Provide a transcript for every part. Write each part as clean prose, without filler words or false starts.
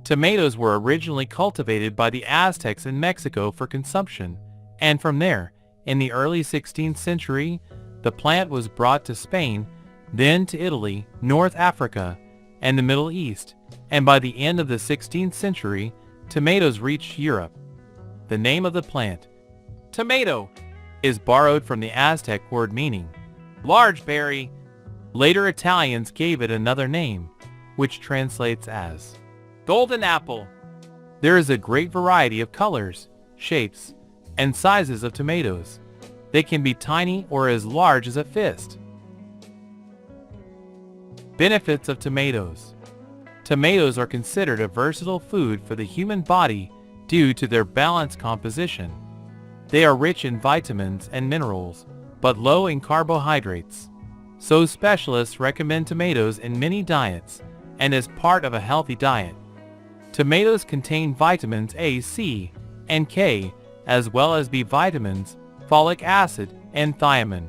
Tomatoes were originally cultivated by the Aztecs in Mexico for consumption, and from there, in the early 16th century, the plant was brought to Spain, then to Italy, North Africa, and the Middle East, and by the end of the 16th century, tomatoes reached Europe. The name of the plant, tomato, is borrowed from the Aztec word meaning large berry. Later Italians gave it another name, which translates as golden apple. There is a great variety of colors, shapes, and sizes of tomatoes. They can be tiny or as large as a fist. Benefits of tomatoes. Tomatoes are considered a versatile food for the human body due to their balanced composition. They are rich in vitamins and minerals, but low in carbohydrates. So specialists recommend tomatoes in many diets and as part of a healthy diet. Tomatoes contain vitamins A, C, and K, as well as B vitamins, folic acid, and thiamine.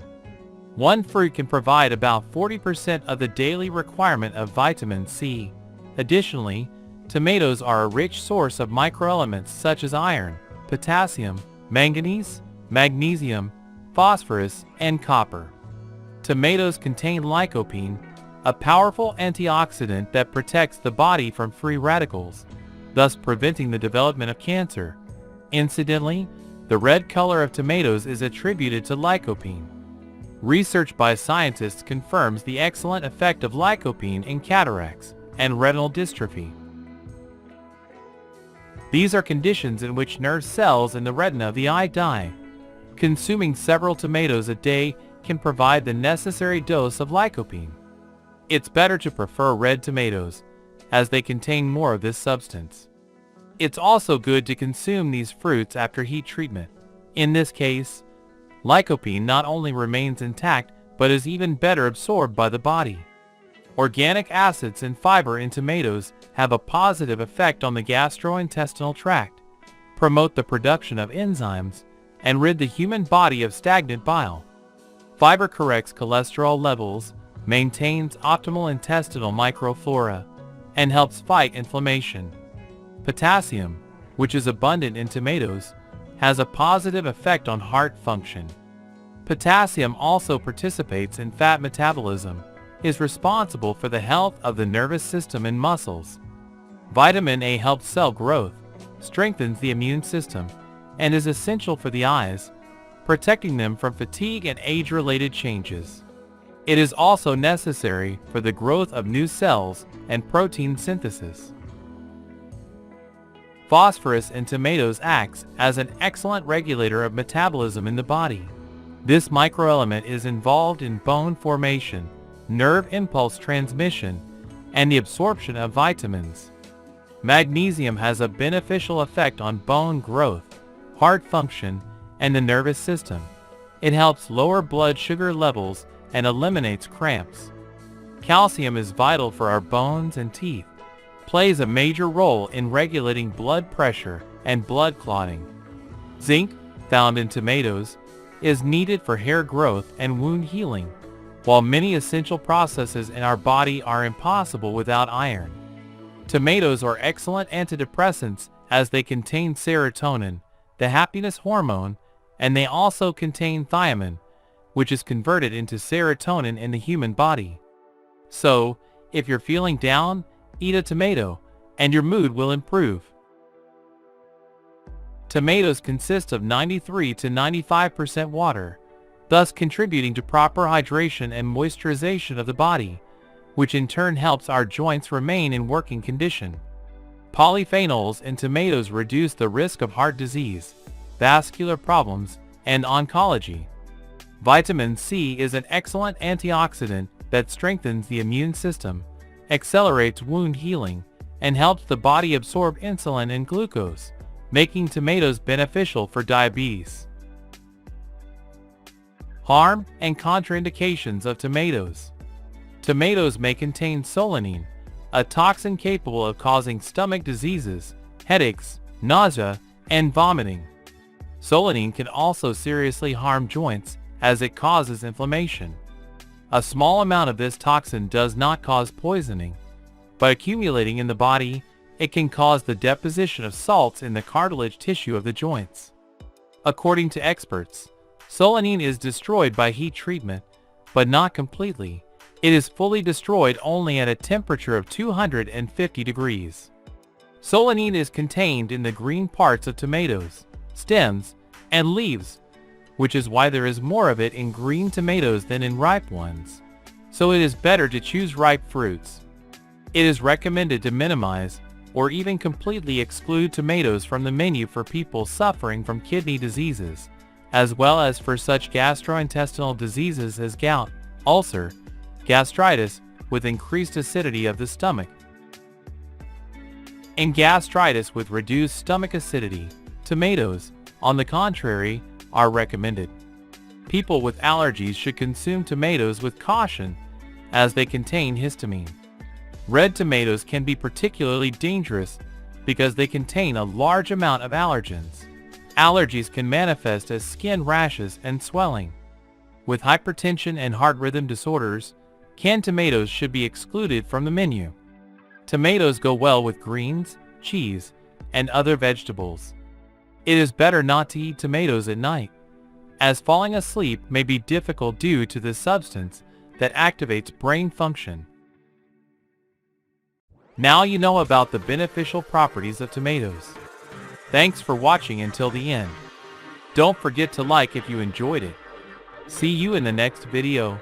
One fruit can provide about 40% of the daily requirement of vitamin C. Additionally, tomatoes are a rich source of microelements such as iron, potassium, manganese, magnesium, phosphorus, and copper. Tomatoes contain lycopene, a powerful antioxidant that protects the body from free radicals, thus preventing the development of cancer. Incidentally, the red color of tomatoes is attributed to lycopene. Research by scientists confirms the excellent effect of lycopene in cataracts and retinal dystrophy. These are conditions in which nerve cells in the retina of the eye die. Consuming several tomatoes a day can provide the necessary dose of lycopene. It's better to prefer red tomatoes, as they contain more of this substance. It's also good to consume these fruits after heat treatment. In this case, lycopene not only remains intact, but is even better absorbed by the body. Organic acids and fiber in tomatoes have a positive effect on the gastrointestinal tract, promote the production of enzymes, and rid the human body of stagnant bile. Fiber corrects cholesterol levels, maintains optimal intestinal microflora, and helps fight inflammation. Potassium, which is abundant in tomatoes, has a positive effect on heart function. Potassium also participates in fat metabolism, is responsible for the health of the nervous system and muscles. Vitamin A helps cell growth, strengthens the immune system, and is essential for the eyes, protecting them from fatigue and age-related changes. It is also necessary for the growth of new cells and protein synthesis. Phosphorus in tomatoes acts as an excellent regulator of metabolism in the body. This microelement is involved in bone formation, nerve impulse transmission, and the absorption of vitamins. Magnesium has a beneficial effect on bone growth, heart function, and the nervous system. It helps lower blood sugar levels and eliminates cramps. Calcium is vital for our bones and teeth, plays a major role in regulating blood pressure and blood clotting. Zinc, found in tomatoes, is needed for hair growth and wound healing, while many essential processes in our body are impossible without iron. Tomatoes are excellent antidepressants as they contain serotonin, the happiness hormone, and they also contain thiamine, which is converted into serotonin in the human body. So, if you're feeling down, eat a tomato, and your mood will improve. Tomatoes consist of 93 to 95% water, thus contributing to proper hydration and moisturization of the body, which in turn helps our joints remain in working condition. Polyphenols in tomatoes reduce the risk of heart disease, vascular problems, and oncology. Vitamin C is an excellent antioxidant that strengthens the immune system, accelerates wound healing, and helps the body absorb insulin and glucose, making tomatoes beneficial for diabetes. Harm and contraindications of tomatoes. Tomatoes may contain solanine, a toxin capable of causing stomach diseases, headaches, nausea, and vomiting. Solanine can also seriously harm joints as it causes inflammation. A small amount of this toxin does not cause poisoning, but accumulating in the body it can cause the deposition of salts in the cartilage tissue of the joints. According to experts, solanine is destroyed by heat treatment, but not completely. It is fully destroyed only at a temperature of 250 degrees. Solanine is contained in the green parts of tomatoes, stems, and leaves, which is why there is more of it in green tomatoes than in ripe ones. So it is better to choose ripe fruits. It is recommended to minimize or even completely exclude tomatoes from the menu for people suffering from kidney diseases, as well as for such gastrointestinal diseases as gout, ulcer, gastritis with increased acidity of the stomach, and gastritis with reduced stomach acidity. Tomatoes, on the contrary, are recommended. People with allergies should consume tomatoes with caution, as they contain histamine. Red tomatoes can be particularly dangerous because they contain a large amount of allergens. Allergies can manifest as skin rashes and swelling. With hypertension and heart rhythm disorders, canned tomatoes should be excluded from the menu. Tomatoes go well with greens, cheese, and other vegetables. It is better not to eat tomatoes at night, as falling asleep may be difficult due to the substance that activates brain function. Now you know about the beneficial properties of tomatoes. Thanks for watching until the end. Don't forget to like if you enjoyed it. See you in the next video.